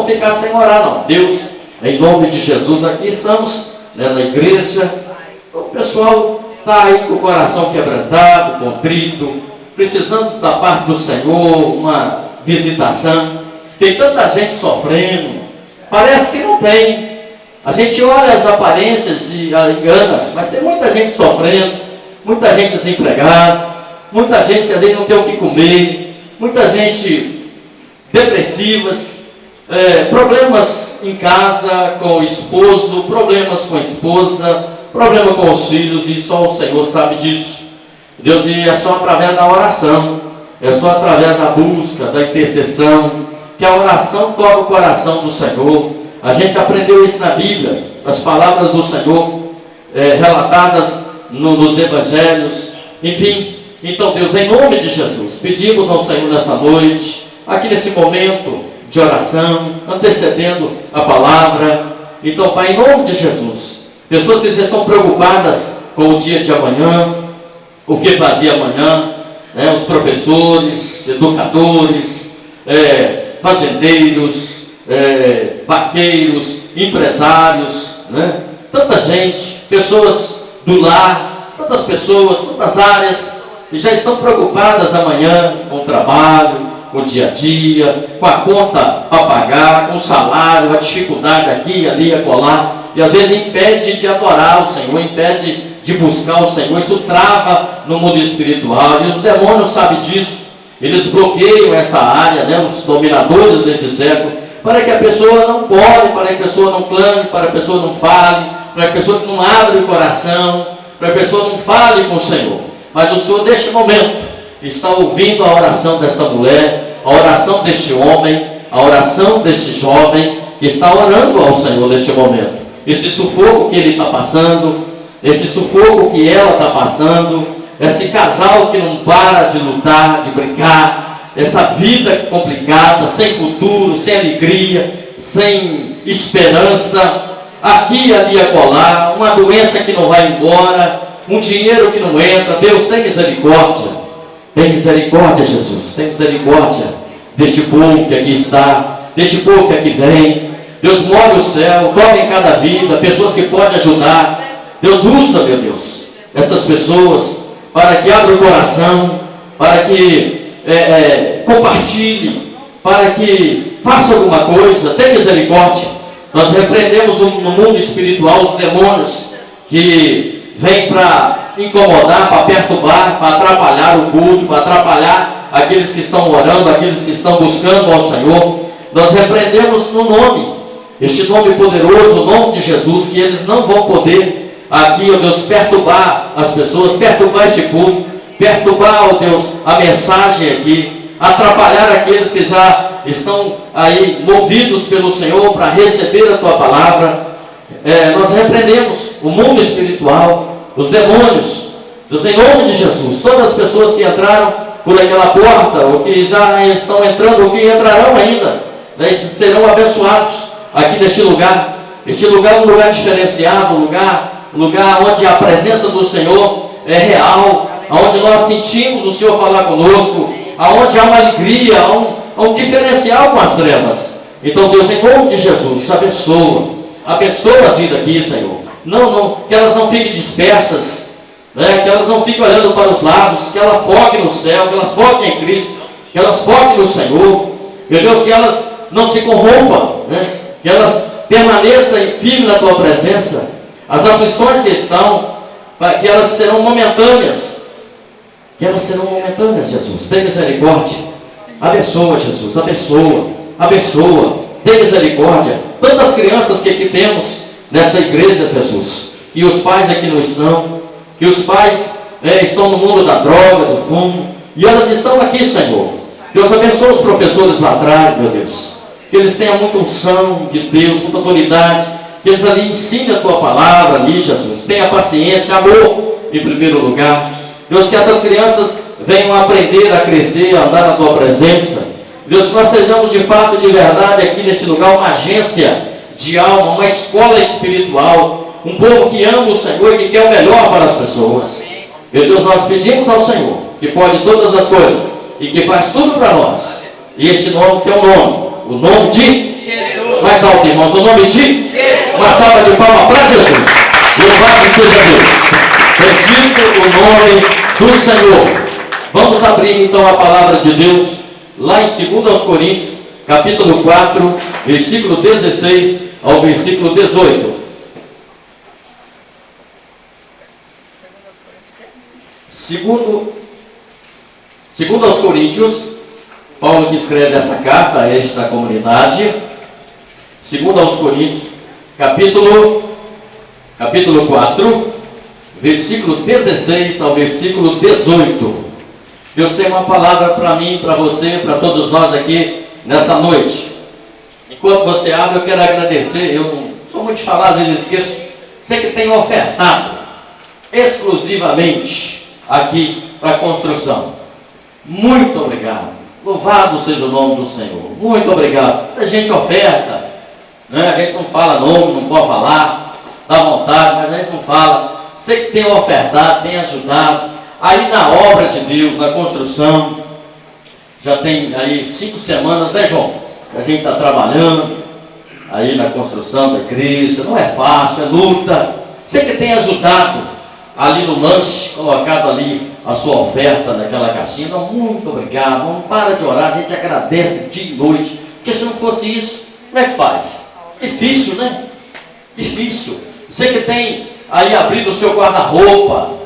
vamos ficar sem orar não. Deus, em nome de Jesus, aqui estamos, né, na igreja. O pessoal está aí com o coração quebrantado, contrito, precisando da parte do Senhor, uma visitação. Tem tanta gente sofrendo, parece que não tem. A gente olha as aparências e engana, mas tem muita gente sofrendo, muita gente desempregada, muita gente que às vezes não tem o que comer, muita gente depressivas, problemas em casa com o esposo, problemas com a esposa, problema com os filhos, e só o Senhor sabe disso. Deus, e é só através da oração, é só através da busca, da intercessão, que a oração toca o coração do Senhor. A gente aprendeu isso na Bíblia, as palavras do Senhor, relatadas nos Evangelhos, enfim. Então, Deus, em nome de Jesus, pedimos ao Senhor nessa noite, aqui nesse momento de oração, antecedendo a palavra. Então, Pai, em nome de Jesus, pessoas que estão preocupadas com o dia de amanhã, o que fazer amanhã, os professores, educadores, fazendeiros, vaqueiros, empresários, tanta gente, pessoas do lar, tantas pessoas, tantas áreas, e já estão preocupadas amanhã com o trabalho, com o dia a dia, com a conta para pagar, com o salário, a dificuldade aqui, ali, acolá, e às vezes impede de adorar o Senhor, impede de buscar o Senhor. Isso trava no mundo espiritual, e os demônios sabem disso. Eles bloqueiam essa área, os dominadores desse século, para que a pessoa não ore, para que a pessoa não clame, para que a pessoa não fale, para que a pessoa não abra o coração, para que a pessoa não fale com o Senhor. Mas o Senhor, neste momento, está ouvindo a oração desta mulher, a oração deste homem, a oração deste jovem, que está orando ao Senhor neste momento. Esse sufoco que ele está passando, esse sufoco que ela está passando, esse casal que não para de lutar, de brincar, essa vida complicada, sem futuro, sem alegria, sem esperança, aqui, ali, acolá, uma doença que não vai embora, um dinheiro que não entra. Deus, tem misericórdia, Jesus, tem misericórdia deste povo que aqui está, deste povo que aqui vem. Deus, move o céu, toque em cada vida, pessoas que podem ajudar. Deus, usa, meu Deus, essas pessoas para que abra o coração, para que compartilhe, para que faça alguma coisa. Tem misericórdia. Nós repreendemos no mundo espiritual os demônios que vêm para incomodar, para perturbar, para atrapalhar o culto, para atrapalhar aqueles que estão orando, aqueles que estão buscando ao Senhor. Nós repreendemos no nome, este nome poderoso, o nome de Jesus, que eles não vão poder aqui, ó Deus, perturbar as pessoas, perturbar este culto, perturbar, ó Deus, a mensagem aqui, atrapalhar aqueles que já estão aí movidos pelo Senhor para receber a tua palavra. Nós repreendemos o mundo espiritual, os demônios, Deus, em nome de Jesus. Todas as pessoas que entraram por aquela porta, ou que já estão entrando, ou que entrarão ainda, serão abençoados aqui neste lugar. Este lugar é um lugar diferenciado, um lugar onde a presença do Senhor é real, onde nós sentimos o Senhor falar conosco, onde há uma alegria, há um diferencial com as trevas. Então, Deus, em nome de Jesus, abençoa as vidas aqui, Senhor. Que elas não fiquem dispersas, que elas não fiquem olhando para os lados, que elas foquem no céu, que elas foquem em Cristo, que elas foquem no Senhor. Meu Deus, que elas não se corrompam, que elas permaneçam firmes na tua presença. As aflições que estão, que elas serão momentâneas. Que elas serão momentâneas, Jesus. Tem misericórdia. Abençoa, Jesus. Abençoa. Tem misericórdia. Tantas crianças que aqui temos nesta igreja, Jesus. Que os pais aqui não estão. Que os pais estão no mundo da droga, do fumo. E elas estão aqui, Senhor. Deus, abençoa os professores lá atrás, meu Deus. Que eles tenham muita unção de Deus, muita autoridade. Que eles ali ensinem a tua palavra ali, Jesus. Tenha paciência, amor em primeiro lugar. Deus, que essas crianças venham aprender a crescer, a andar na tua presença. Deus, que nós sejamos de fato, de verdade, aqui nesse lugar, uma agência de alma, uma escola espiritual. Um povo que ama o Senhor e que quer o melhor para as pessoas. Meu Deus, nós pedimos ao Senhor, que pode todas as coisas e que faz tudo para nós. E este nome que é o nome de Jesus. mais alto, irmãos, no nome de uma salva de palmas para Jesus. Louvado seja Deus. Bendito o nome do Senhor. Vamos abrir então a palavra de Deus lá em 2 Coríntios, capítulo 4, versículo 16 ao versículo 18. Segundo aos Coríntios, Paulo que escreve essa carta a esta comunidade. Segundo aos Coríntios, capítulo 4, versículo 16 ao versículo 18. Deus tem uma palavra para mim, para você, para todos nós aqui nessa noite. Enquanto você abre, eu quero agradecer. Eu não sou muito de falar, às vezes esqueço. Você que tem ofertado exclusivamente aqui para a construção. Muito obrigado. Louvado seja o nome do Senhor. Muito obrigado. A gente oferta, né? A gente não fala nome, não pode falar, dá vontade, mas a gente não fala. Você que tem ofertado, tem ajudado. Aí na obra de Deus, na construção, já tem aí 5 semanas, né, João? Que a gente está trabalhando aí na construção da igreja. Não é fácil, é luta. Você que tem ajudado ali no lanche, colocado ali a sua oferta naquela caixinha, não, muito obrigado. Não para de orar, a gente agradece dia e noite. Porque se não fosse isso, como é que faz? Difícil, né? Difícil. Você que tem aí abrido o seu guarda-roupa.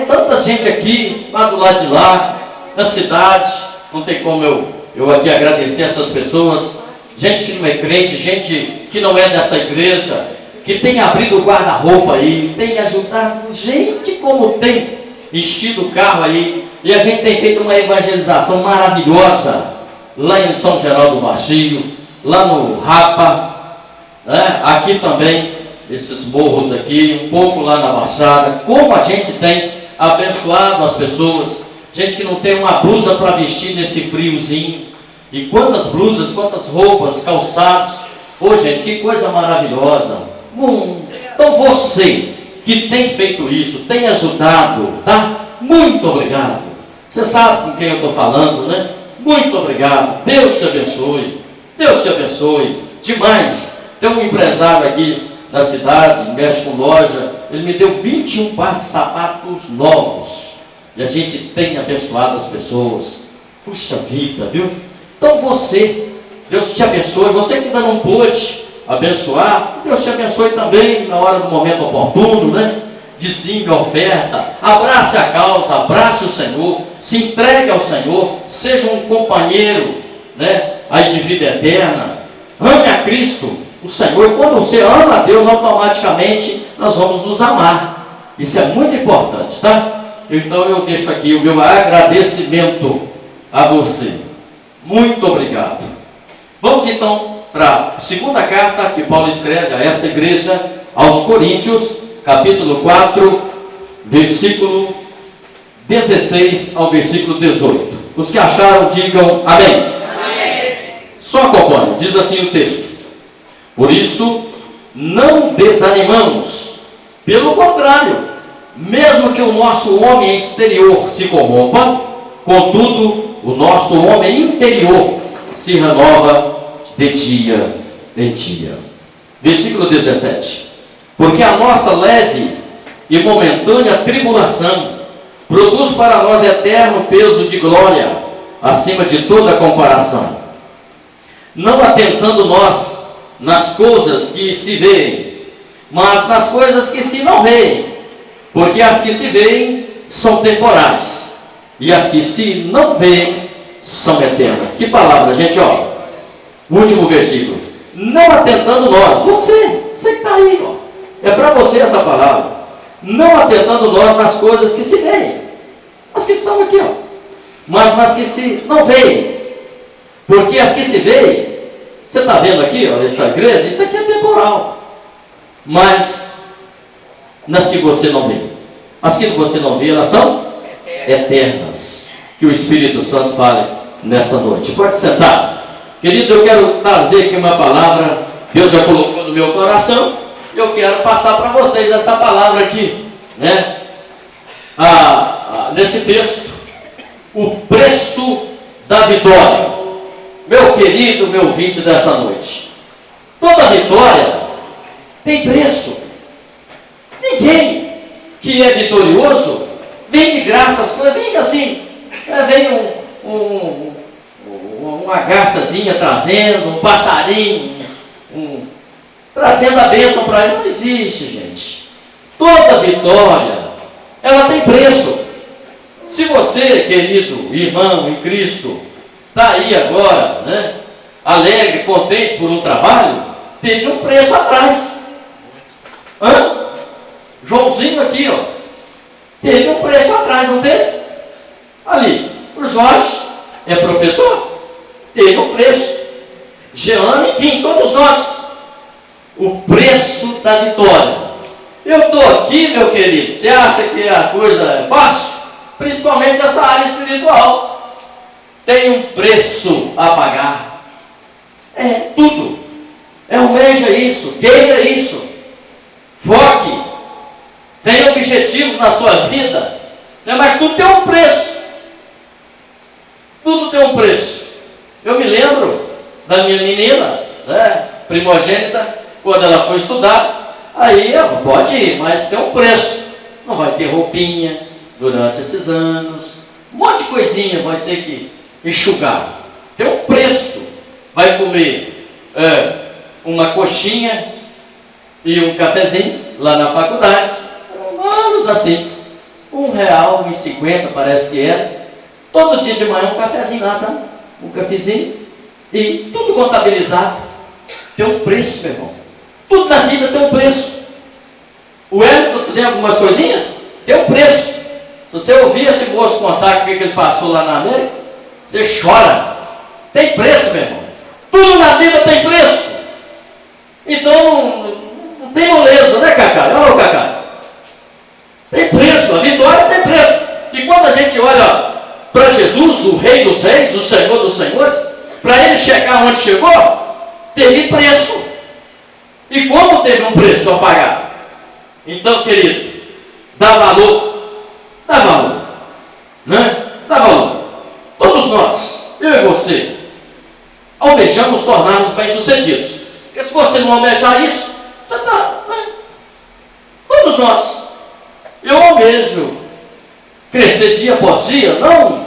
Tanta gente aqui, lá do lado de lá, na cidade, não tem como eu aqui agradecer essas pessoas, gente que não é crente, gente que não é dessa igreja, que tem abrido o guarda-roupa aí, tem ajudado, gente como tem enchido o carro aí, e a gente tem feito uma evangelização maravilhosa, lá em São Geraldo do Baixio, lá no Rapa, né? Aqui também, esses morros aqui, um pouco lá na Baixada, como a gente tem abençoado as pessoas, gente que não tem uma blusa para vestir nesse friozinho, e quantas blusas, quantas roupas, calçados, gente, que coisa maravilhosa. Então você que tem feito isso, tem ajudado, tá? Muito obrigado. Você sabe com quem eu estou falando, né? Muito obrigado. Deus te abençoe. Deus te abençoe. Demais. Tem um empresário aqui da cidade, mexe com loja, ele me deu 21 pares de sapatos novos, e a gente tem abençoado as pessoas. Puxa vida, viu? Então você, Deus te abençoe. Você que ainda não pôde abençoar, Deus te abençoe também na hora do momento oportuno, né? Dizime a oferta, abrace a causa, abrace o Senhor, se entregue ao Senhor, seja um companheiro, né? Aí de vida eterna. Ame a Cristo, o Senhor. Quando você ama a Deus, automaticamente nós vamos nos amar. Isso é muito importante, tá? Então eu deixo aqui o meu agradecimento a você. Muito obrigado. Vamos então para a segunda carta que Paulo escreve a esta igreja, aos Coríntios, capítulo 4, versículo 16 ao versículo 18. Os que acharam, digam amém. Amém. Só acompanhe, diz assim o texto. Por isso, não desanimamos. Pelo contrário, mesmo que o nosso homem exterior se corrompa, contudo, o nosso homem interior se renova de dia em dia. Versículo 17. Porque a nossa leve e momentânea tribulação produz para nós eterno peso de glória, acima de toda comparação. Não atentando nós nas coisas que se veem, mas nas coisas que se não veem, porque as que se veem são temporais, e as que se não veem são eternas. Que palavra, gente, ó. Último versículo. Não atentando nós, você que está aí, ó. É para você essa palavra. Não atentando nós nas coisas que se veem, as que estão aqui, ó, mas nas que se não veem, porque as que se veem, você está vendo aqui, ó, essa igreja, isso aqui é temporal, mas nas que você não vê, as que você não vê, elas são eternas. Que o Espírito Santo fale nesta noite. Pode sentar. Querido, eu quero trazer aqui uma palavra, Deus já colocou no meu coração, eu quero passar para vocês essa palavra aqui, né? Nesse texto, o preço da vitória. Meu querido, meu ouvinte dessa noite, Toda vitória tem preço. Ninguém que é vitorioso vem de graça as coisas, vem assim, vem uma garçazinha trazendo, um passarinho, trazendo a bênção para ele. Não existe, gente. Toda vitória, ela tem preço. Se você, querido irmão em Cristo, está aí agora, né, alegre, contente por um trabalho, teve um preço atrás. Joãozinho aqui, ó, teve um preço atrás, não teve? Ali, o Jorge é professor, teve um preço. Jeane, enfim, todos nós. O preço da vitória. Eu estou aqui, meu querido, você acha que a coisa é fácil? Principalmente essa área espiritual. Tem um preço a pagar. Tudo. Almeja isso, queira isso. Foque. Tenha objetivos na sua vida. Né? Mas tudo tem um preço. Tudo tem um preço. Eu me lembro da minha menina, né, primogênita, quando ela foi estudar, aí ela pode ir, mas tem um preço. Não vai ter roupinha durante esses anos, um monte de coisinha vai ter que enxugar. Tem um preço. Vai comer uma coxinha e um cafezinho lá na faculdade, anos assim, R$1,50 parece que era. Todo dia de manhã um cafezinho lá, sabe? Um cafezinho e tudo contabilizado. Tem um preço, meu irmão. Tudo na vida tem um preço. O Hélio tem algumas coisinhas? Tem um preço. Se você ouvir esse moço contar o que ele passou lá na América, você chora. Tem preço, meu irmão. Tudo na vida tem preço. Então não tem moleza, né, Cacá? Olha o Cacá. Tem preço, a vitória tem preço. E quando a gente olha para Jesus, o Rei dos Reis, o Senhor dos Senhores, para ele chegar onde chegou, teve preço. E como teve um preço a pagar? Então, querido, dá valor. Dá valor. Né? Dá valor. Todos nós, eu e você, almejamos tornar-nos bem-sucedidos. Porque se você não almejar isso, você está... Né? Todos nós. Eu almejo crescer dia após dia, não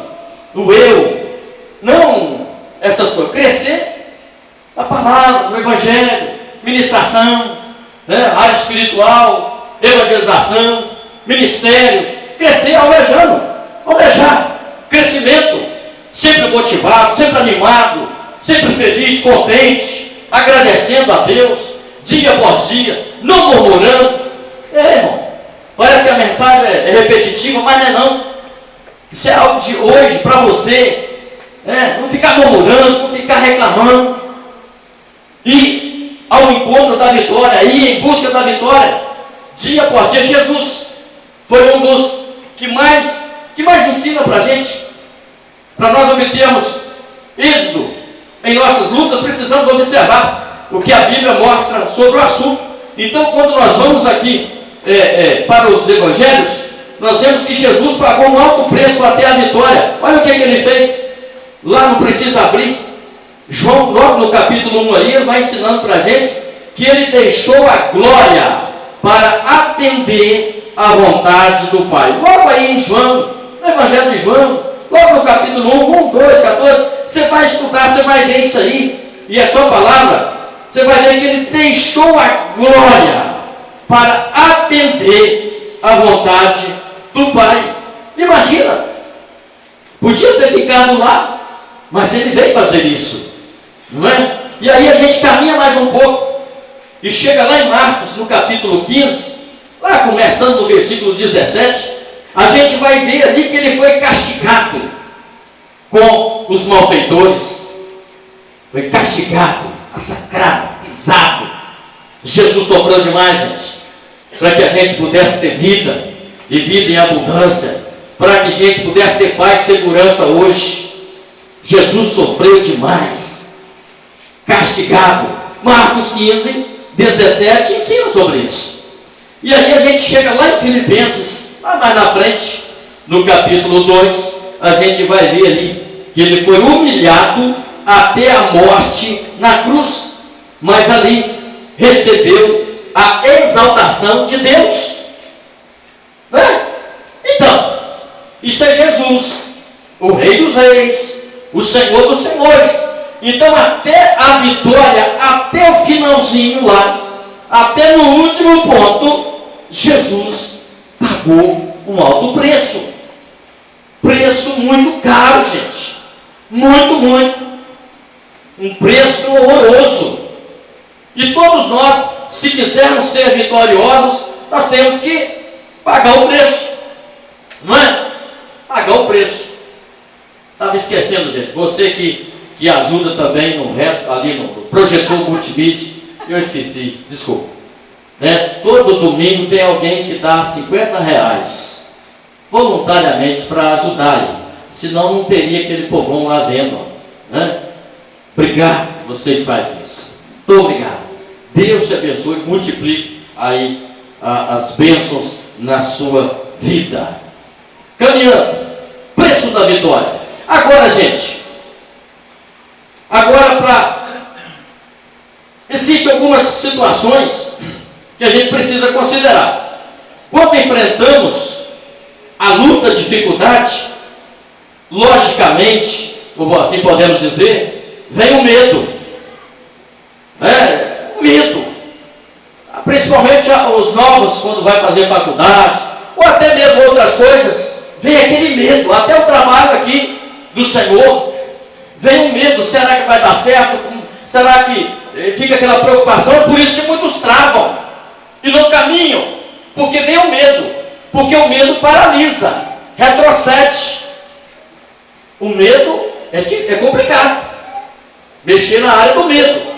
no eu, não essas coisas. Crescer na palavra, no evangelho, ministração, né? Área espiritual, evangelização, ministério. Crescer almejando, almejar, crescimento, sempre motivado, sempre animado, sempre feliz, contente, agradecendo a Deus, dia após dia, não murmurando. Irmão, parece que a mensagem é repetitiva, mas não é não. Isso é algo de hoje para você, né? Não ficar murmurando, não ficar reclamando, e ao encontro da vitória, ir em busca da vitória, dia após dia. Jesus foi um dos que mais ensina para a gente. Para nós obtermos êxito em nossas lutas, precisamos observar o que a Bíblia mostra sobre o assunto. Então, quando nós vamos aqui para os evangelhos, nós vemos que Jesus pagou um alto preço até a vitória. Olha o que ele fez. Lá não precisa abrir. João, logo no capítulo 1 aí, ele vai ensinando para a gente que ele deixou a glória para atender à vontade do Pai. Logo aí em João, no Evangelho de João, logo no capítulo 1, 2, 14, você vai estudar, você vai ver isso aí, e é só palavra, você vai ver que ele deixou a glória para atender à vontade do Pai. Imagina, podia ter ficado lá, mas ele veio fazer isso, não é? E aí a gente caminha mais um pouco, e chega lá em Marcos, no capítulo 15, lá começando no versículo 17, a gente vai ver ali que ele foi castigado com os malfeitores. Foi castigado, massacrado, pisado. Jesus sofreu demais, gente, para que a gente pudesse ter vida, e vida em abundância, para que a gente pudesse ter paz e segurança hoje. Jesus sofreu demais, castigado. Marcos 15, 17 ensina sobre isso. E aí a gente chega lá em Filipenses, lá mais na frente, no capítulo 2, a gente vai ver ali que ele foi humilhado até a morte na cruz. mas ali recebeu a exaltação de Deus. Né? Então, isso é Jesus, o Rei dos Reis, o Senhor dos Senhores. Então, até a vitória, até o finalzinho lá, até no último ponto, Jesus pagou um alto preço. Preço muito caro, gente. Muito, muito. Um preço horroroso. E todos nós, se quisermos ser vitoriosos, nós temos que pagar o preço. Não é? Pagar o preço. Estava esquecendo, gente. Você que ajuda também no reto, ali no projetor multimídia, eu esqueci, desculpa. Né? Todo domingo tem alguém que dá R$50 voluntariamente para ajudar ele. Senão não teria aquele povão lá vendo. Né? Obrigado, você que faz isso. Muito obrigado. Deus te abençoe, multiplique aí as bênçãos na sua vida. Caminhando, preço da vitória. Agora, gente, existem algumas situações que a gente precisa considerar. Quando enfrentamos a luta, a dificuldade, logicamente, como assim podemos dizer, vem o medo. O medo. Principalmente os novos, quando vai fazer faculdade, ou até mesmo outras coisas, vem aquele medo. Até o trabalho aqui do Senhor, vem um medo. Será que vai dar certo? Será que fica aquela preocupação? Por isso que muitos travam e não caminham, porque vem o medo. Porque o medo paralisa, retrocede. O medo é complicado. Mexer na área do medo.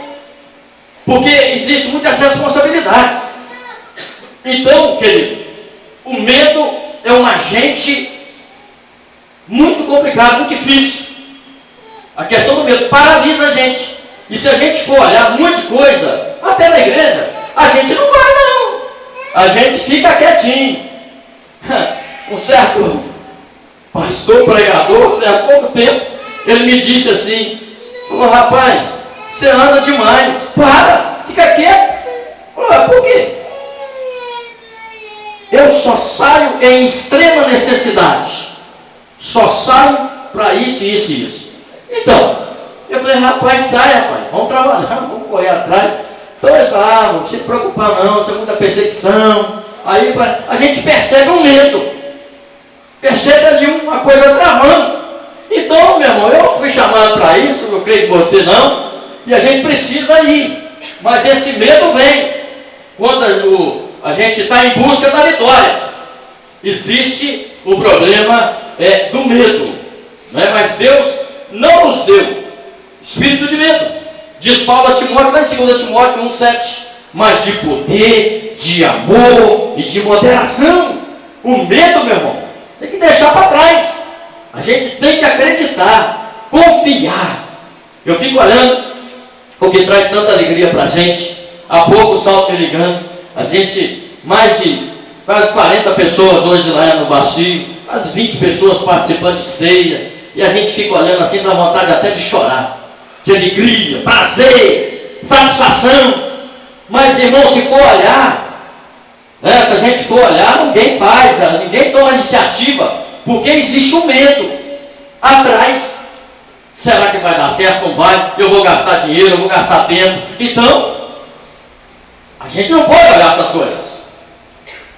Porque existem muitas responsabilidades. Então, querido, o medo é um agente muito complicado, muito difícil. A questão do medo paralisa a gente. E se a gente for olhar muita coisa, até na igreja, a gente não vai não. A gente fica quietinho. Um certo pastor, pregador, há pouco tempo, ele me disse assim, falou, rapaz, você anda demais, para, fica quieto. Falou, por quê? Eu só saio em extrema necessidade. Só saio para isso, isso e isso. Então, eu falei, rapaz, sai, rapaz, vamos trabalhar, vamos correr atrás. Então ele falou, não se preocupar não, isso é muita perseguição. Aí a gente percebe um medo. Percebe ali uma coisa travando. Então, meu irmão, eu fui chamado para isso, eu creio que você não, e a gente precisa ir. Mas esse medo vem quando a gente está em busca da vitória. Existe o problema do medo. Né? Mas Deus não nos deu espírito de medo. Diz Paulo a Timóteo, lá em 2 Timóteo 1,7, mas de poder, de amor e de moderação. O medo, meu irmão, tem que deixar para trás. A gente tem que acreditar, confiar. Eu fico olhando o que traz tanta alegria para a gente. Há pouco o Salto me ligando. A gente, mais de quase 40 pessoas hoje lá no Bacio, quase 20 pessoas participando de ceia. E a gente fica olhando assim, dá vontade até de chorar. De alegria, prazer, satisfação. Mas, irmão, se for olhar, se a gente for olhar, ninguém faz, ninguém toma iniciativa, porque existe um medo atrás. Será que vai dar certo? Não vai? Eu vou gastar dinheiro, eu vou gastar tempo. Então, a gente não pode olhar essas coisas.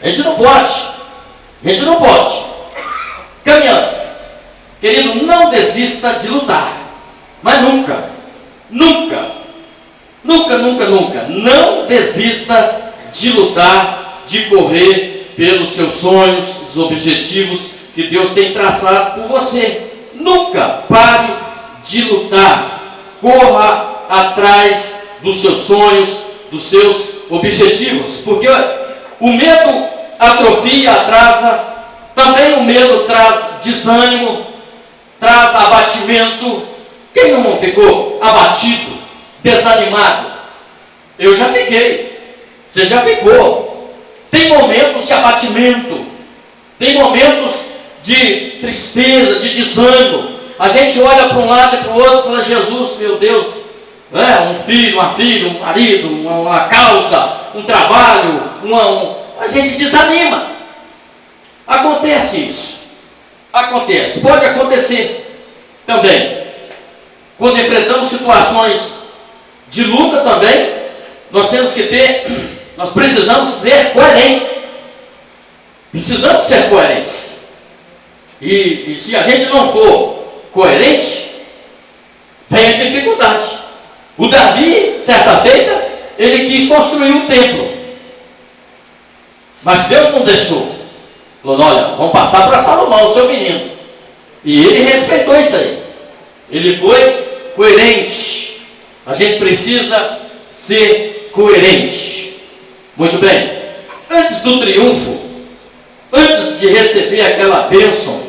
A gente não pode. A gente não pode. Caminhando. Querido, não desista de lutar. Mas nunca, nunca, nunca, nunca, nunca, não desista de lutar, de correr pelos seus sonhos, os objetivos que Deus tem traçado por você. Nunca pare de lutar. Corra atrás dos seus sonhos, dos seus objetivos. Porque o medo atrofia, atrasa. Também o medo traz desânimo, traz abatimento. Quem não ficou abatido, desanimado? Eu já fiquei. Você já ficou. Tem momentos de abatimento. Tem momentos de tristeza, de desânimo. A gente olha para um lado e para o outro e fala, Jesus, meu Deus, Um filho, uma filha, um marido, uma causa, um trabalho, a gente desanima. Acontece isso. Acontece. Pode acontecer também. Quando enfrentamos situações de luta também, nós precisamos ser coerentes. Precisamos ser coerentes. E se a gente não for coerente, vem a dificuldade. O Davi, certa feita, ele quis construir um templo. Mas Deus não deixou. Falou, olha, vamos passar para Salomão, o seu menino. E ele respeitou isso aí. Ele foi coerente. A gente precisa ser coerente. Muito bem. Antes do triunfo, antes de receber aquela bênção,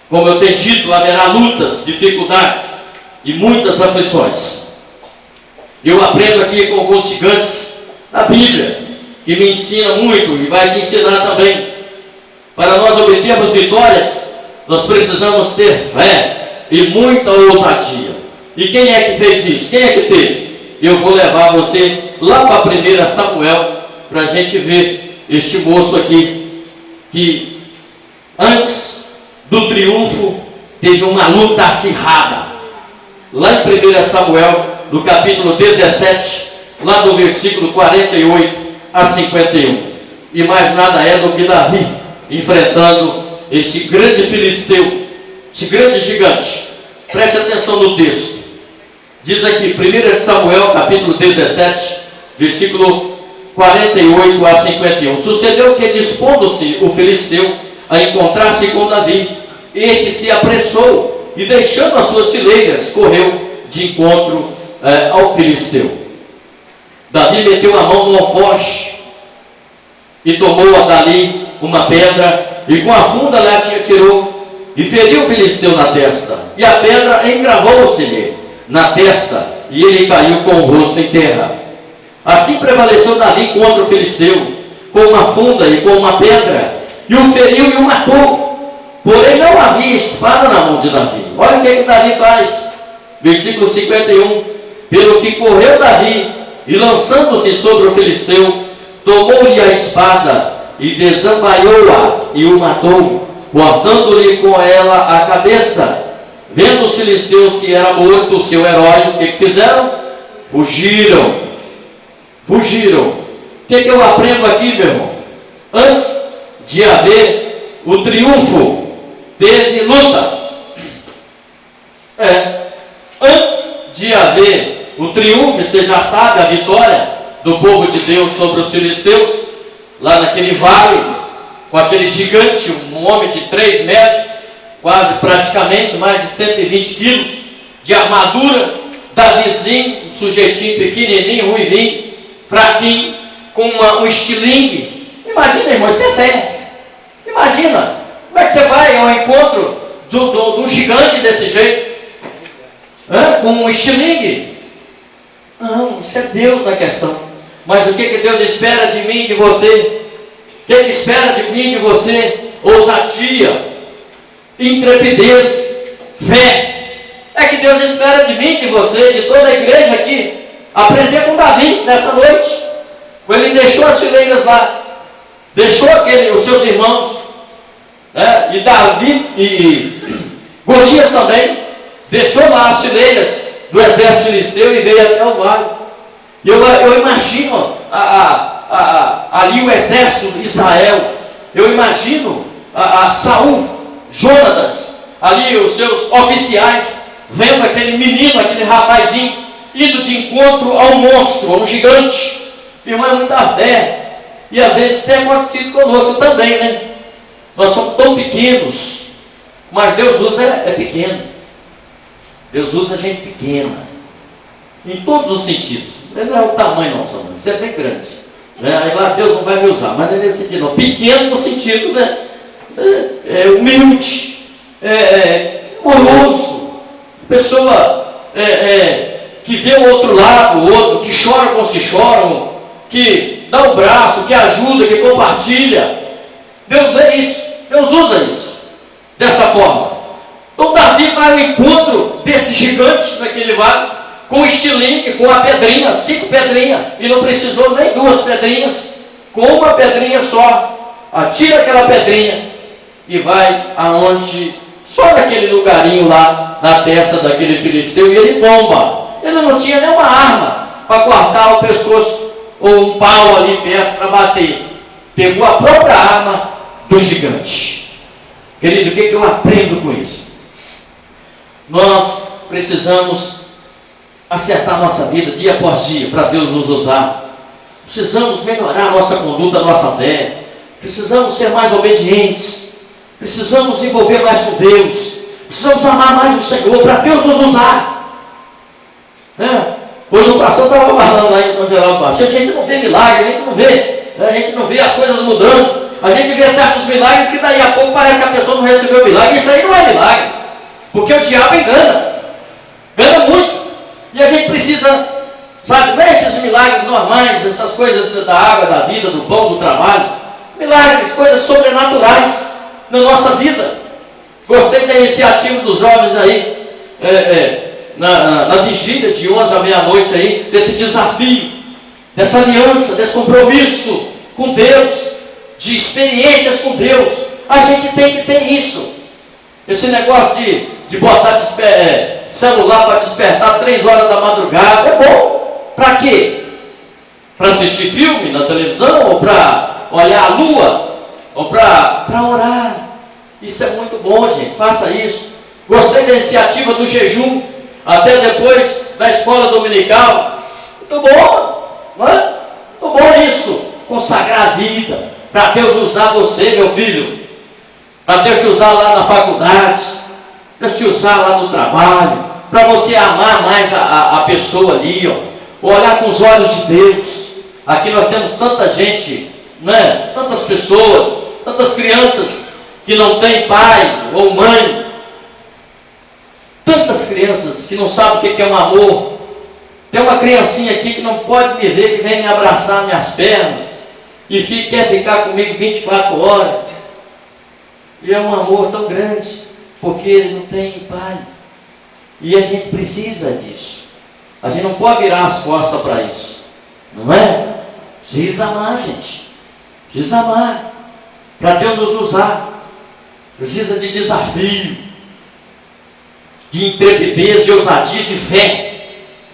como eu tenho dito, haverá lutas, dificuldades e muitas aflições. Eu aprendo aqui com alguns gigantes da Bíblia, que me ensina muito e vai te ensinar também. Para nós obtermos vitórias, nós precisamos ter fé e muita ousadia. E quem é que fez isso? Quem é que teve? Eu vou levar você lá para 1 Samuel, para a gente ver este moço aqui, que antes do triunfo teve uma luta acirrada. Lá em 1 Samuel, no capítulo 17, lá do versículo 48 a 51. E mais nada é do que Davi enfrentando este grande filisteu, este grande gigante. Preste atenção no texto. Diz aqui, 1 Samuel, capítulo 17, versículo 48 a 51. Sucedeu que, dispondo-se o filisteu a encontrar-se com Davi, este se apressou e, deixando as suas fileiras, correu de encontro ao filisteu. Davi meteu a mão no alforje e tomou dali uma pedra e com a funda lá te atirou e feriu o filisteu na testa. E a pedra engravou-se-lhe na testa e ele caiu com o rosto em terra. Assim prevaleceu Davi contra o filisteu com uma funda e com uma pedra e o feriu e o matou. Porém não havia espada na mão de Davi. Olha o que Davi faz. Versículo 51. Pelo que correu Davi e lançando-se sobre o filisteu, tomou-lhe a espada e desembaiou-a e o matou, cortando-lhe com ela a cabeça. Vendo os filisteus que era morto o seu herói, o que fizeram? Fugiram. O que eu aprendo aqui, meu irmão? Antes de haver o triunfo, teve luta. Antes de haver o triunfo, você já sabe a vitória do povo de Deus sobre os filisteus, lá naquele vale, com aquele gigante, um homem de 3 metros, quase praticamente, mais de 120 quilos, de armadura, Davizinho, um sujeitinho pequenininho, ruivinho, fraquinho, com um estilingue. Imagina, irmão, isso é fé. Imagina, como é que você vai ao encontro do gigante desse jeito? Com um estilingue? Não, isso é Deus na questão. Mas o que Deus espera de mim e de você? O que Ele espera de mim e de você? Ousadia, intrepidez, fé. É que Deus espera de mim e de você, de toda a igreja aqui, aprender com Davi nessa noite. Quando ele deixou as fileiras lá, deixou os seus irmãos, e Davi e Golias também, deixou lá as fileiras do exército filisteu e veio até o vale. Eu imagino ali o exército de Israel, eu imagino Saul, Jonatas, ali os seus oficiais, vendo aquele menino, aquele rapazinho, indo de encontro ao monstro, ao gigante. Irmão, é muita fé. E às vezes tem acontecido conosco também, né? Nós somos tão pequenos, mas Deus usa é pequeno. Deus usa gente pequena, em todos os sentidos. Não é o tamanho não, Samuel, isso é bem grande. Aí lá Deus não vai me usar, mas não é nesse sentido não. Pequeno no sentido, né? Humilde, amoroso, pessoa que vê o outro lado, o outro, que chora com os que choram, que dá o braço, que ajuda, que compartilha. Deus é isso, Deus usa isso, dessa forma. Então Davi vai ao encontro desse gigante naquele vale, com estilingue, com a pedrinha, 5 pedrinhas, e não precisou nem 2 pedrinhas, com uma pedrinha só, atira aquela pedrinha e vai aonde, só naquele lugarinho lá, na testa daquele filisteu, e ele tomba. Ele não tinha nenhuma arma para cortar o pescoço, ou um pau ali perto para bater. Pegou a própria arma do gigante. Querido, o que eu aprendo com isso? Nós precisamos acertar nossa vida dia após dia para Deus nos usar. Precisamos melhorar a nossa conduta, a nossa fé. Precisamos ser mais obedientes. Precisamos envolver mais com Deus. Precisamos amar mais o Senhor para Deus nos usar. Hoje o pastor estava falando lá em São Geraldo, a gente não vê milagre, a gente não vê as coisas mudando. A gente vê certos milagres que daí a pouco parece que a pessoa não recebeu o milagre. Isso aí não é milagre, porque o diabo engana muito. E a gente precisa, sabe, não é esses milagres normais, essas coisas da água, da vida, do pão, do trabalho. Milagres, coisas sobrenaturais na nossa vida. Gostei da iniciativa dos jovens aí, na vigília de 11 à meia-noite aí, desse desafio, dessa aliança, desse compromisso com Deus, de experiências com Deus. A gente tem que ter isso. Esse negócio de botar celular para despertar 3 horas da madrugada é bom. Para quê? Para assistir filme na televisão, ou para olhar a lua, ou para orar. Isso é muito bom, gente. Faça isso. Gostei da iniciativa do jejum, até depois da escola dominical. Muito bom, não é? Muito bom isso. Consagrar a vida, para Deus usar você, meu filho. Para Deus te usar lá na faculdade, Deus te usar lá no trabalho, para você amar mais a pessoa ali, ó. Olhar com os olhos de Deus. Aqui nós temos tanta gente, né? Tantas pessoas, tantas crianças que não têm pai ou mãe. Tantas crianças que não sabem o que é um amor. Tem uma criancinha aqui que não pode me ver, que vem me abraçar nas minhas pernas e quer ficar comigo 24 horas. E é um amor tão grande, porque ele não tem pai. E a gente precisa disso. A gente não pode virar as costas para isso. Não é? Precisa amar, gente. Precisa amar. Para Deus nos usar. Precisa de desafio, de intrepidez, de ousadia, de fé.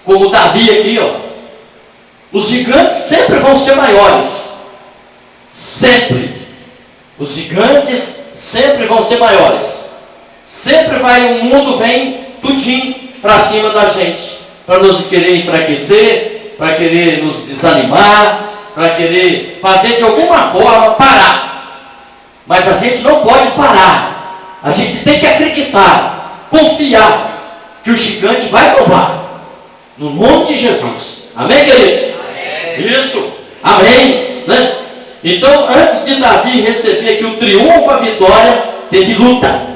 Como Davi aqui, ó. Os gigantes sempre vão ser maiores. Sempre. Os gigantes sempre vão ser maiores. Sempre o mundo vem tudinho para cima da gente, para nos querer enfraquecer, para querer nos desanimar, para querer fazer de alguma forma parar. Mas a gente não pode parar. A gente tem que acreditar, confiar que o gigante vai tombar. No nome de Jesus. Amém, queridos? Amém. Isso. Amém. Né? Então, antes de Davi receber aqui o triunfo, a vitória, teve luta.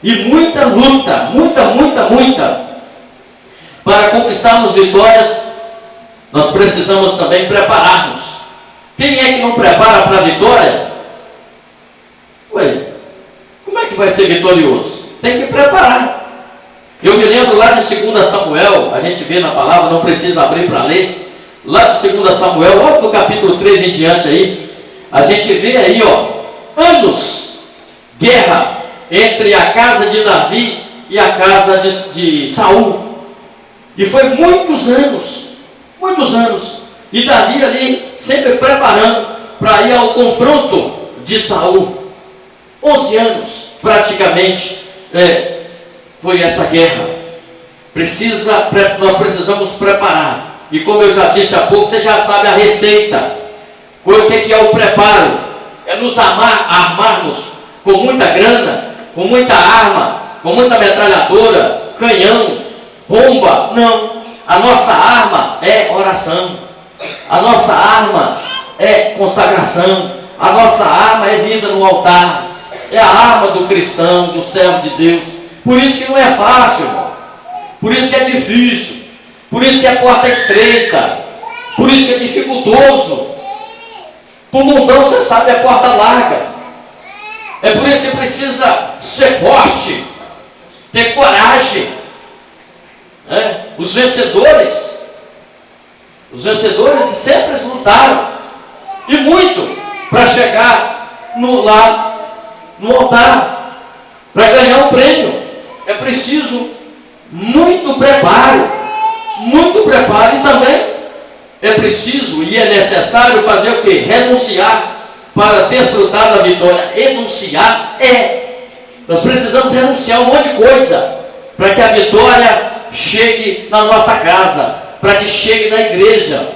E muita luta. Muita. Para conquistarmos vitórias, nós precisamos também preparar-nos. Quem é que não prepara para a vitória? Ué, como é que vai ser vitorioso? Tem que preparar. Eu me lembro lá de 2 Samuel, a gente vê na palavra, não precisa abrir para ler. Lá de 2 Samuel, logo do capítulo 3 em diante aí, a gente vê aí, ó, anos, guerra entre a casa de Davi e a casa de Saul. E foi muitos anos. E Davi ali sempre preparando para ir ao confronto de Saul. 11 anos, praticamente, foi essa guerra. Nós precisamos preparar. E como eu já disse há pouco, você já sabe a receita. O que é o preparo? É nos armarmos com muita grana, com muita arma, com muita metralhadora, canhão, bomba. Não. A nossa arma é oração. A nossa arma é consagração. A nossa arma é vida no altar. É a arma do cristão, do servo de Deus. Por isso que não é fácil, irmão. Por isso que é difícil. Por isso que a porta é estreita. Por isso que é dificultoso. Para o mundão, você sabe, é porta larga. É por isso que precisa ser forte, ter coragem. Os vencedores sempre lutaram, e muito, para chegar lá no altar, para ganhar um prêmio. É preciso muito preparo, e também é preciso e é necessário fazer o quê? Renunciar para desfrutar da vitória. Renunciar nós precisamos renunciar a um monte de coisa para que a vitória chegue na nossa casa, para que chegue na igreja.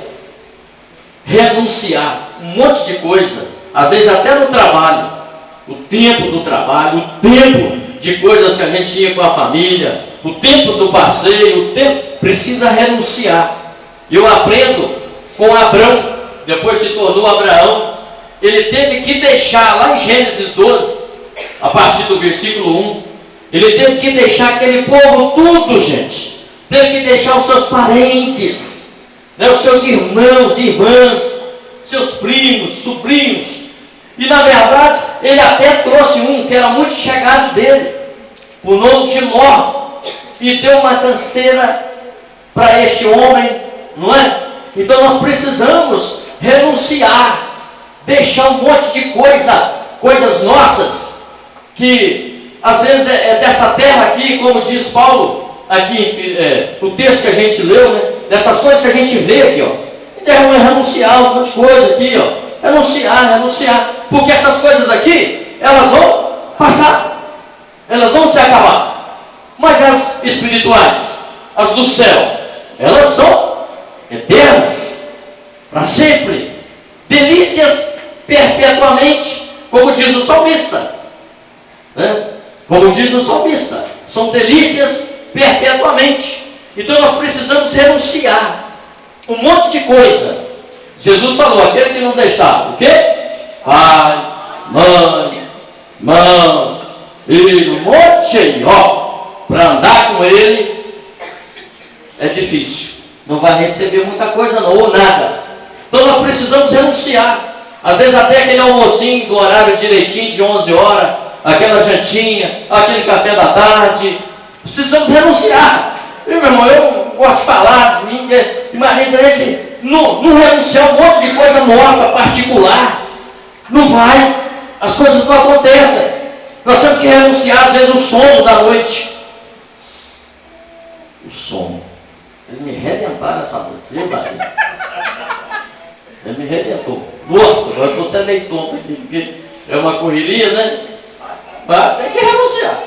Renunciar um monte de coisa, às vezes até no trabalho, o tempo do trabalho, o tempo de coisas que a gente tinha com a família, o tempo do passeio, precisa renunciar. Eu aprendo com Abrão, depois se tornou Abraão, ele teve que deixar, lá em Gênesis 12, a partir do versículo 1, ele teve que deixar aquele povo tudo, gente. Teve que deixar os seus parentes, os seus irmãos, irmãs, seus primos, sobrinhos. E na verdade, ele até trouxe um que era muito chegado dele, o nome de Ló, e deu uma canseira para este homem, não é? Então nós precisamos renunciar, deixar um monte de coisas nossas, que às vezes é dessa terra aqui, como diz Paulo, aqui no texto que a gente leu, né? Dessas coisas que a gente vê aqui, então renunciar um monte de coisa aqui, renunciar, porque essas coisas aqui, elas vão passar, elas vão se acabar, mas as espirituais, as do céu, elas são eternas, para sempre, delícias perpetuamente, como diz o salmista, são delícias perpetuamente. Então nós precisamos renunciar um monte de coisa. Jesus falou, aquele que não deixar, o quê? Pai, mãe, irmão, filho, um monte aí, para andar com ele, é difícil. Não vai receber muita coisa não, ou nada. Então nós precisamos renunciar. Às vezes até aquele almocinho do horário direitinho, de 11 horas, aquela jantinha, aquele café da tarde, nós precisamos renunciar. E, meu irmão, eu gosto de falar, imagina a gente não renunciar um monte de coisa nossa, particular. Não vai, as coisas não acontecem. Nós temos que renunciar, às vezes, o sono da noite. O sono. Ele me redentar essa noite, viu, Davi? Ele me redentou. Nossa, agora eu estou até meio tonto aqui, porque é uma correria, né? Mas tem que renunciar.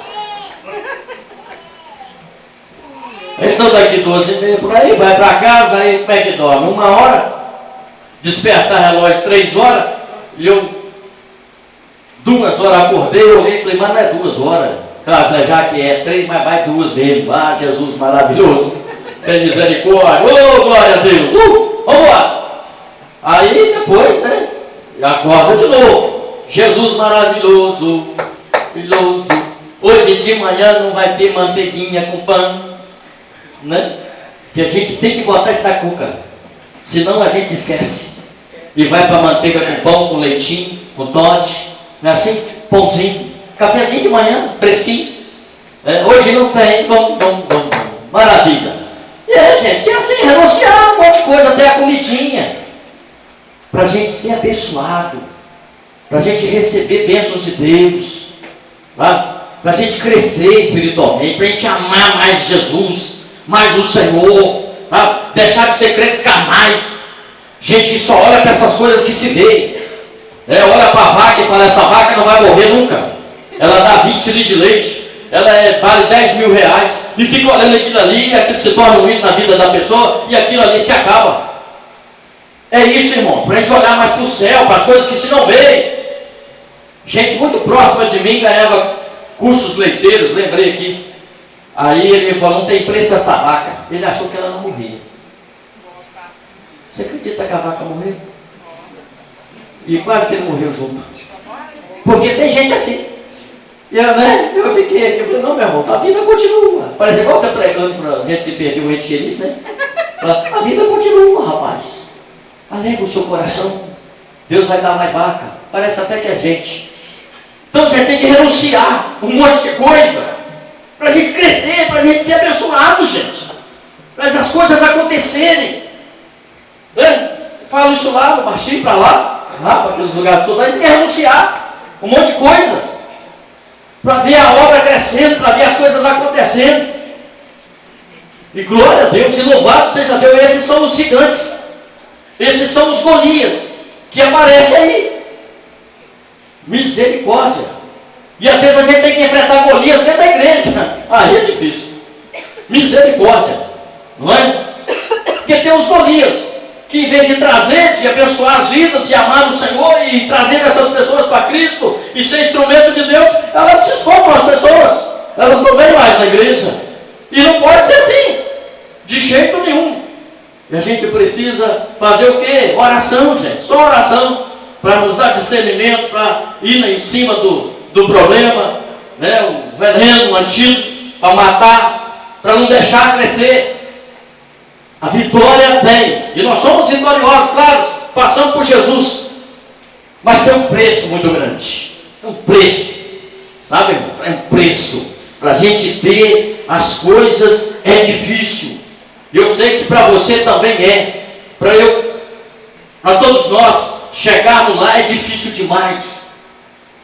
Eles estão daqui 12h30 por aí, vai para casa, aí como é que dorme? 1 hora, despertar relógio 3 horas, e eu 2 horas acordei, eu olhei e falei, mas não é 2 horas. Claro, já que é 3, mas vai 2 mesmo. Ah, Jesus maravilhoso, tem misericórdia, glória a Deus, vamos embora. Aí depois, né, acorda de novo, Jesus maravilhoso, maravilhoso. Hoje de manhã não vai ter manteiguinha com pão, né? Que a gente tem que botar isso na cuca, senão a gente esquece. E vai para manteiga com pão, com leitinho, com Toddy, não é assim? Pãozinho, cafezinho de manhã, fresquinho. Hoje não tem, vamos, maravilha. E gente, é assim, renunciar um monte de coisa, até a comidinha, para a gente ser abençoado, para a gente receber bênçãos de Deus, para a gente crescer espiritualmente, para a gente amar mais Jesus, mais o Senhor, deixar de ser crentes carnais. Gente que só olha para essas coisas que se vê, olha para a vaca e fala, essa vaca não vai morrer nunca, ela dá 20 litros de leite, ela vale 10 mil reais, e fica olhando aquilo ali, e aquilo se torna ruim na vida da pessoa, e aquilo ali se acaba. É isso, irmão, para a gente olhar mais para o céu, para as coisas que se não veem. Gente muito próxima de mim ganhava cursos leiteiros, lembrei aqui. Aí ele me falou, não tem preço essa vaca. Ele achou que ela não morria. Você acredita que a vaca morreu? E quase que ele morreu junto. Porque tem gente assim. E eu fiquei aqui, eu falei, não, meu irmão, a vida continua. Parece igual você pregando para gente que perdeu um ente querido, né? A vida continua, rapaz. Alegra o seu coração. Deus vai dar mais vaca. Parece até que é gente. Então a gente tem que renunciar um monte de coisa para a gente crescer, para a gente ser abençoado, gente. Faz as coisas acontecerem. Né? Eu falo isso lá, no baixinho para lá, para aqueles lugares todos, aí tem que renunciar um monte de coisa, para ver a obra crescendo, para ver as coisas acontecendo. E glória a Deus, e louvado seja Deus, esses são os gigantes, esses são os Golias, que aparecem aí. Misericórdia. E às vezes a gente tem que enfrentar Golias dentro da igreja. Aí é difícil. Misericórdia. Não é? Porque tem os Golias, que em vez de trazer, de abençoar as vidas, de amar o Senhor e trazer essas pessoas para Cristo e ser instrumento de Deus, elas se escondem as pessoas. Elas não vêm mais na igreja. E não pode ser assim, de jeito nenhum. E a gente precisa fazer o quê? Oração, gente. Só oração, para nos dar discernimento, para ir em cima do problema, né? O veneno, o antídoto, para matar, para não deixar crescer. A vitória tem, e nós somos vitoriosos, claro, passamos por Jesus, mas tem um preço muito grande. É um preço, sabe, irmão? É um preço. Para a gente ter as coisas é difícil. Eu sei que para você também é. Para todos nós chegarmos lá é difícil demais.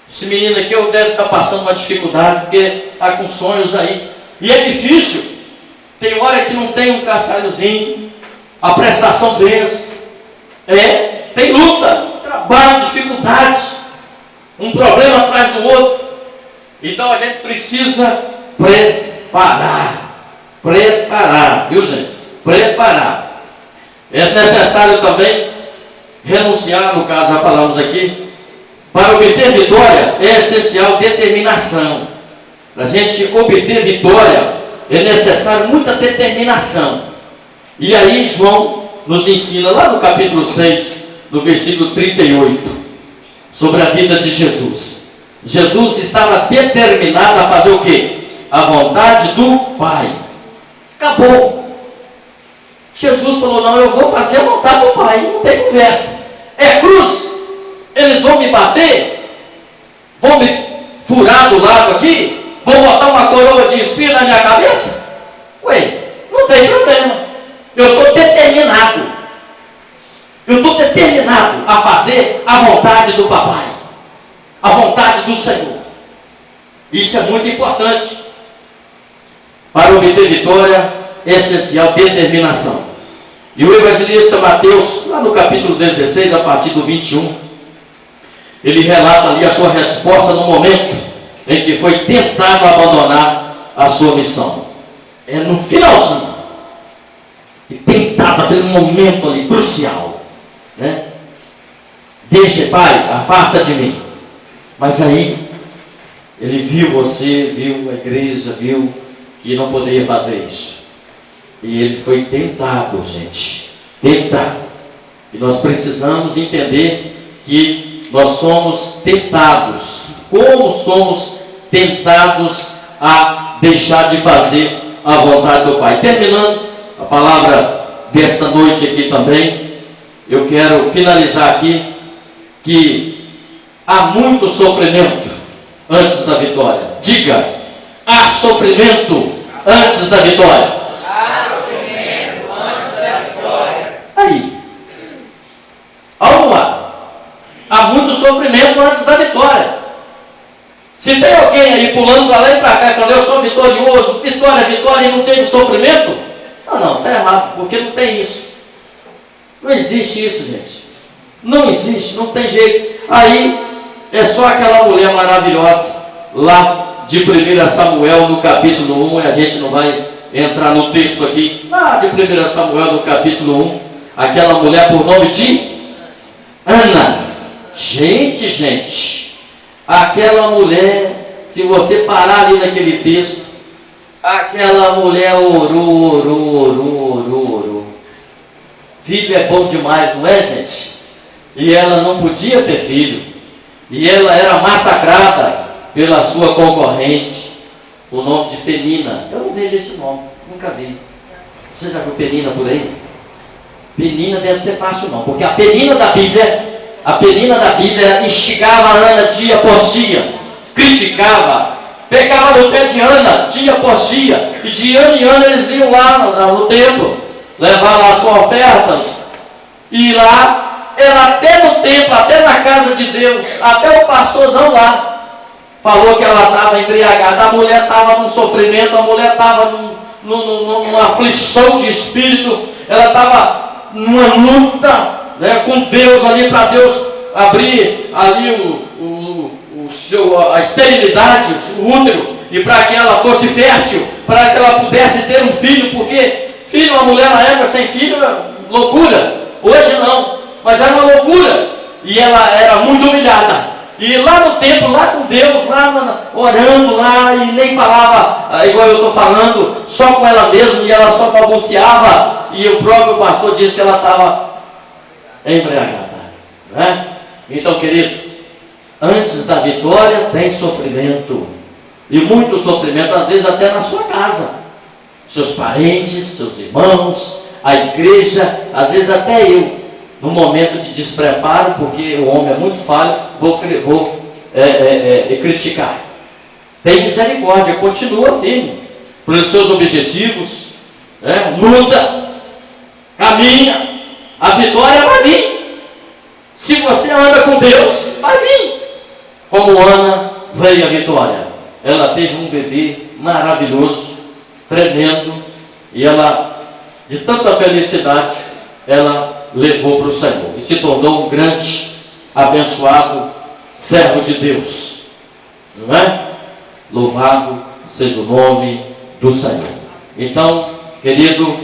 Esse menino aqui deve estar passando uma dificuldade, porque está com sonhos aí. E é difícil. Tem hora que não tem um cascalhozinho, a prestação vence. Tem luta, trabalho, dificuldades, um problema atrás do outro. Então a gente precisa preparar, viu, gente? Preparar. É necessário também renunciar, no caso já falamos aqui. Para obter vitória é essencial determinação. Para a gente obter vitória é necessário muita determinação. E aí João nos ensina lá no capítulo 6, no versículo 38, sobre a vida de Jesus. Jesus estava determinado a fazer o quê? A vontade do Pai. Acabou. Jesus falou, não, eu vou fazer a vontade do Pai. Não tem conversa. É cruz. Eles vão me bater, vão me furar do lado aqui, vão botar uma coroa de espinho na minha cabeça? Ué, não tem problema. Eu estou determinado. Eu estou determinado a fazer a vontade do Papai. A vontade do Senhor. Isso é muito importante. Para obter vitória, é essencial determinação. E o evangelista Mateus, lá no capítulo 16, a partir do 21, ele relata ali a sua resposta no momento em que foi tentado abandonar a sua missão. É no finalzinho. E tentado, aquele momento ali, crucial. Né? Deixa, Pai, afasta de mim. Mas aí, ele viu você, viu a igreja, viu que não poderia fazer isso. E ele foi tentado, gente. Tentado. E nós precisamos entender que nós somos tentados. Como somos tentados a deixar de fazer a vontade do Pai. Terminando a palavra desta noite aqui também, eu quero finalizar aqui que há muito sofrimento antes da vitória. Diga, há sofrimento antes da vitória. Há sofrimento antes da vitória. Aí. Vamos lá. Há muito sofrimento antes da vitória. Se tem alguém aí pulando para lá e para cá, falando, eu sou vitorioso, vitória, vitória, e não teve sofrimento? Não, está errado, porque não tem isso. Não existe isso, gente. Não existe, não tem jeito. Aí é só aquela mulher maravilhosa, lá de 1 Samuel, no capítulo 1, e a gente não vai entrar no texto aqui, lá de 1 Samuel, no capítulo 1, aquela mulher por nome de Ana. Gente, aquela mulher, se você parar ali naquele texto, aquela mulher orou. Filho é bom demais, não é, gente? E ela não podia ter filho. E ela era massacrada pela sua concorrente, o nome de Penina. Eu não vejo esse nome, nunca vi. Você já viu Penina por aí? Penina deve ser fácil não, porque a Penina da Bíblia instigava a Ana dia após dia, criticava, pegava no pé de Ana, tinha poxia, e de ano em ano eles iam lá no templo, levar lá as suas ofertas, e lá, ela até no templo, até na casa de Deus, até o pastorzão lá, falou que ela estava embriagada, a mulher estava num sofrimento, a mulher estava numa aflição de espírito, ela estava numa luta, né, com Deus ali, para Deus abrir ali a esterilidade, o útero, e para que ela fosse fértil, para que ela pudesse ter um filho, porque filho, uma mulher na época sem filho era loucura, hoje não, mas era uma loucura, e ela era muito humilhada, e lá no templo, lá com Deus, lá orando lá, e nem falava igual eu estou falando, só com ela mesma, e ela só balbuciava, e o próprio pastor disse que ela estava embriagada, né? Então, querido, antes da vitória tem sofrimento, e muito sofrimento, às vezes até na sua casa, seus parentes, seus irmãos, a igreja, às vezes até eu, no momento de despreparo, porque o homem é muito falho, vou criticar. Tem misericórdia, continua firme, pelos seus objetivos, né? Luta, caminha, a vitória vai vir. Se você anda com Deus, vai vir. Como Ana veio a vitória. Ela teve um bebê maravilhoso, tremendo, e ela, de tanta felicidade, ela levou para o Senhor e se tornou um grande, abençoado servo de Deus. Não é? Louvado seja o nome do Senhor. Então, querido,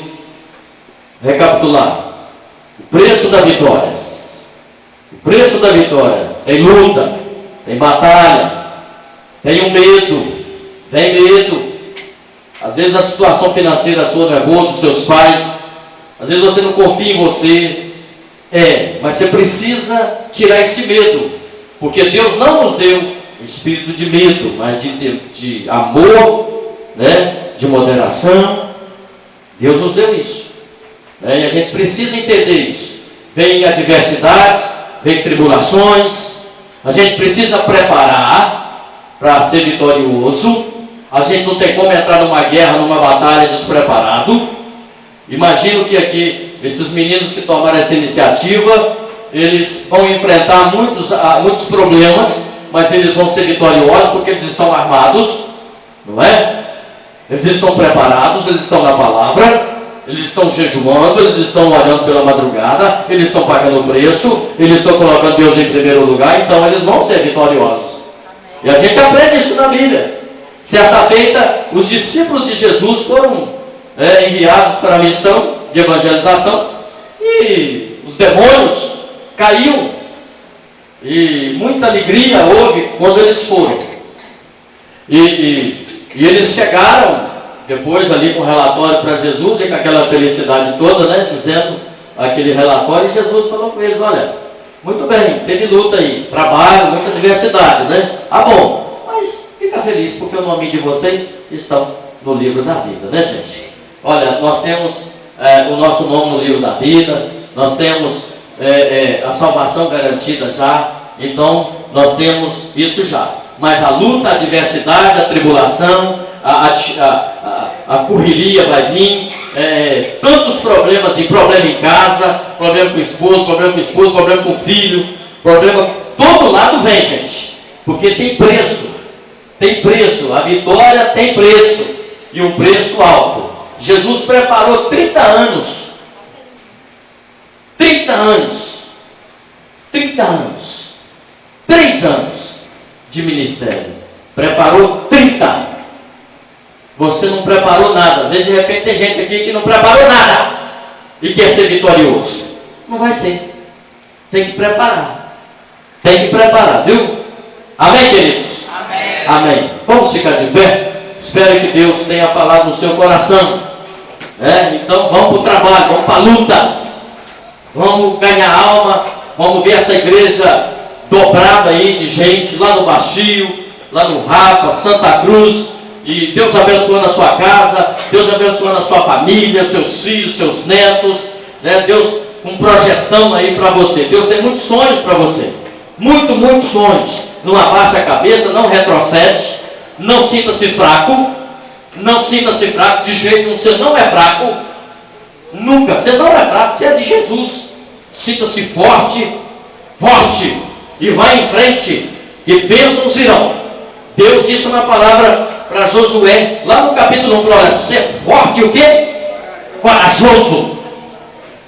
recapitular. O preço da vitória. O preço da vitória tem luta, tem batalha, tem um medo, tem medo. Às vezes a situação financeira sua não é boa, dos seus pais, às vezes você não confia em você, mas você precisa tirar esse medo, porque Deus não nos deu um espírito de medo, mas de amor, né, de moderação. Deus nos deu isso, né, e a gente precisa entender isso. Vem adversidades, vem tribulações, a gente precisa preparar para ser vitorioso. A gente não tem como entrar numa guerra, numa batalha despreparado. Imagino que aqui, esses meninos que tomaram essa iniciativa, eles vão enfrentar muitos problemas, mas eles vão ser vitoriosos porque eles estão armados, não é? Eles estão preparados, eles estão na palavra, eles estão jejuando, eles estão orando pela madrugada, eles estão pagando o preço, eles estão colocando Deus em primeiro lugar, então eles vão ser vitoriosos. E a gente aprende isso na Bíblia. Certa feita, os discípulos de Jesus foram enviados para a missão de evangelização, e os demônios caíam, e muita alegria houve quando eles foram. E eles chegaram depois ali com o relatório para Jesus, e com aquela felicidade toda, né, dizendo aquele relatório, e Jesus falou com eles: olha, muito bem, teve luta aí, trabalho, muita diversidade, né? Ah, bom, mas fica feliz porque o nome de vocês estão no livro da vida, né, gente? Olha, nós temos o nosso nome no livro da vida, nós temos a salvação garantida já, então nós temos isso já. Mas a luta, a adversidade, a tribulação, a correria vai vir, tantos problemas, problema em casa, problema com o esposo, problema com o filho, problema, todo lado vem, gente, porque tem preço, a vitória tem preço, e um preço alto. Jesus preparou 30 anos, 3 anos de ministério, preparou 30. Você não preparou nada. Às vezes de repente tem gente aqui que não preparou nada e quer ser vitorioso. Não vai ser. Tem que preparar, viu? Amém, queridos? Amém. Vamos ficar de pé. Espero que Deus tenha falado no seu coração, então vamos para o trabalho, vamos para a luta, vamos ganhar alma, vamos ver essa igreja dobrada aí de gente, lá no Baixio, lá no Rapa, Santa Cruz, e Deus abençoando a sua casa, Deus abençoando a sua família, seus filhos, seus netos, né? Deus um projetão aí para você. Deus tem muitos sonhos para você, muitos sonhos. Não abaixa a cabeça, não retrocede, Não sinta-se fraco. Não sinta-se fraco de jeito nenhum. Você não é fraco. Nunca. Você não é fraco. Você é de Jesus. Sinta-se forte. Forte. E vai em frente. E bênçãos virão. Deus disse uma palavra para Josué. Lá no capítulo 1. Olha, ser forte o quê? Corajoso.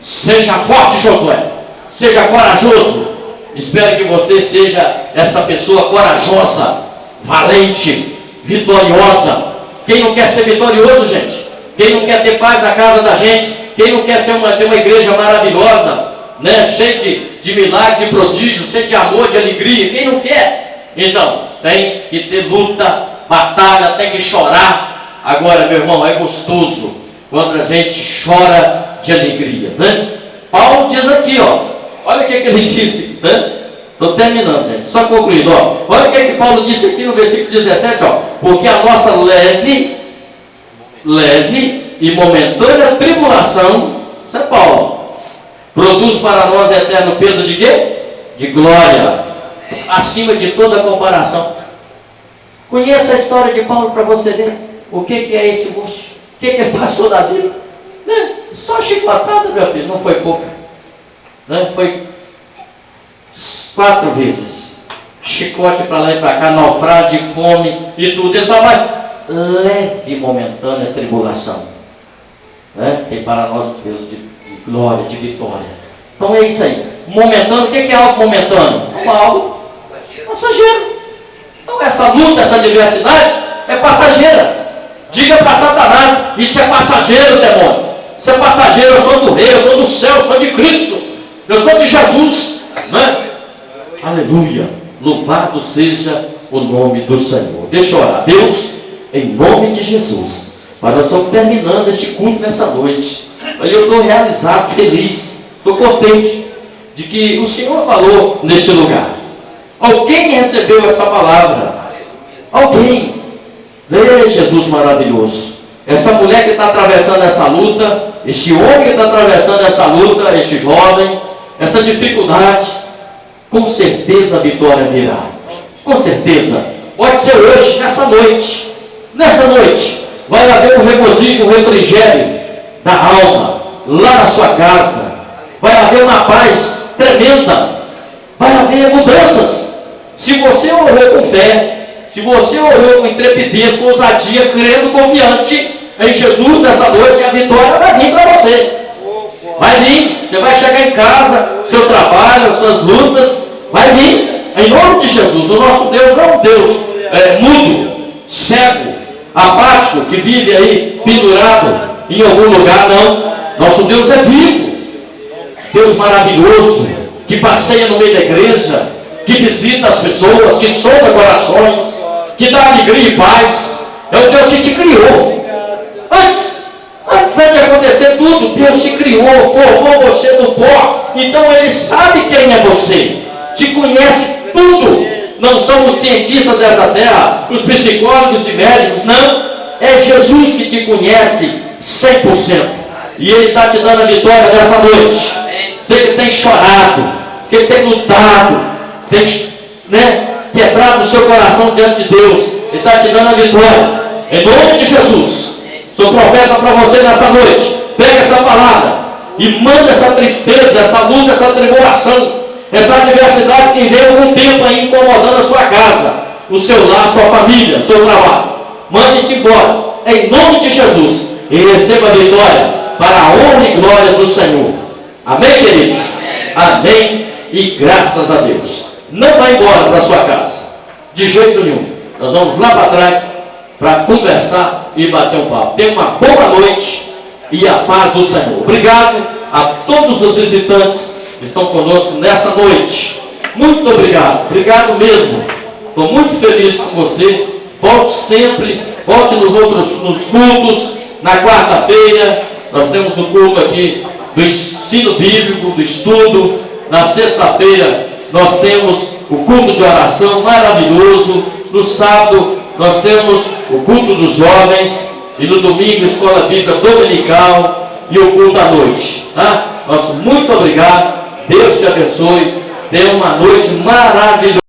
Seja forte, Josué. Seja corajoso. Espero que você seja essa pessoa corajosa, valente, vitoriosa. Quem não quer ser vitorioso, gente? Quem não quer ter paz na casa da gente? Quem não quer ter uma igreja maravilhosa, né? Cheia de milagres, de prodígios, cheia de amor, de alegria? Quem não quer? Então, tem que ter luta, batalha, tem que chorar. Agora, meu irmão, é gostoso quando a gente chora de alegria, né? Paulo diz aqui, ó. Olha o que ele disse, né? Estou terminando, gente. Só concluindo, ó. Olha o que Paulo disse aqui no versículo 17, ó. Porque a nossa leve e momentânea tribulação, isso é Paulo, produz para nós eterno peso de quê? De glória, acima de toda comparação. Conheça a história de Paulo para você ver o que é esse moço, o que ele passou da vida, né? Só chicotada, meu filho, não foi pouca, né? Foi 4 vezes chicote para lá e para cá, naufrágio, fome e tudo. Ele estava leve e momentânea tribulação, né? Tem para nós um peso de glória, de vitória. Então é isso aí. Momentâneo, o que é algo momentâneo? É algo passageiro. Então essa luta, essa adversidade é passageira. Diga para Satanás, isso é passageiro, demônio. Isso é passageiro, eu sou do rei, eu sou do céu, eu sou de Cristo, eu sou de Jesus, né? Aleluia, louvado seja o nome do Senhor. Deixa eu orar. Deus, em nome de Jesus, mas nós estamos terminando este culto nessa noite. Aí eu estou realizado, feliz, estou contente de que o Senhor falou neste lugar. Alguém recebeu essa palavra? Alguém? Ei, Jesus maravilhoso. Essa mulher que está atravessando essa luta, este homem que está atravessando essa luta, este jovem, essa dificuldade, com certeza a vitória virá. Com certeza. Pode ser hoje, nessa noite. Nessa noite, vai haver um regozijo, um refrigério da alma, lá na sua casa. Vai haver uma paz tremenda. Vai haver mudanças. Se você orou com fé, se você orou com intrepidez, com ousadia, crendo, confiante em Jesus nessa noite, a vitória vai vir para você. Vai vir. Você vai chegar em casa, seu trabalho, suas lutas, vai vir. Em nome de Jesus. O nosso Deus não é um Deus mudo, cego, apático, que vive aí pendurado em algum lugar, não. Nosso Deus é vivo. Deus maravilhoso, que passeia no meio da igreja, que visita as pessoas, que sonda corações, que dá alegria e paz. É o Deus que te criou. Antes de acontecer tudo, Deus te criou, formou você do pó. Então Ele sabe quem é você, te conhece tudo. Não são os cientistas dessa terra, os psicólogos e médicos, não. É Jesus que te conhece 100%. E Ele está te dando a vitória nessa noite. Você que tem chorado, você que tem lutado, tem quebrado o seu coração diante de Deus, Ele está te dando a vitória. Em nome de Jesus. Sou profeta para você nessa noite. Pega essa palavra e manda essa tristeza, essa luta, essa tribulação, essa adversidade que vem algum tempo aí incomodando a sua casa, o seu lar, sua família, seu trabalho. Mande-se embora, em nome de Jesus, e receba a vitória para a honra e glória do Senhor. Amém, queridos? Amém e graças a Deus. Não vá embora para a sua casa, de jeito nenhum. Nós vamos lá para trás para conversar e bater um papo. Tenha uma boa noite e a paz do Senhor. Obrigado a todos os visitantes que estão conosco nessa noite. Muito obrigado. Obrigado mesmo. Estou muito feliz com você. Volte sempre. Volte nos cultos. Na quarta-feira nós temos o culto aqui do ensino bíblico, do estudo. Na sexta-feira nós temos o culto de oração maravilhoso. No sábado nós temos o culto dos jovens. E no domingo, escola bíblica dominical e o culto à noite. Tá? Nosso muito obrigado. Deus te abençoe. Tenha uma noite maravilhosa.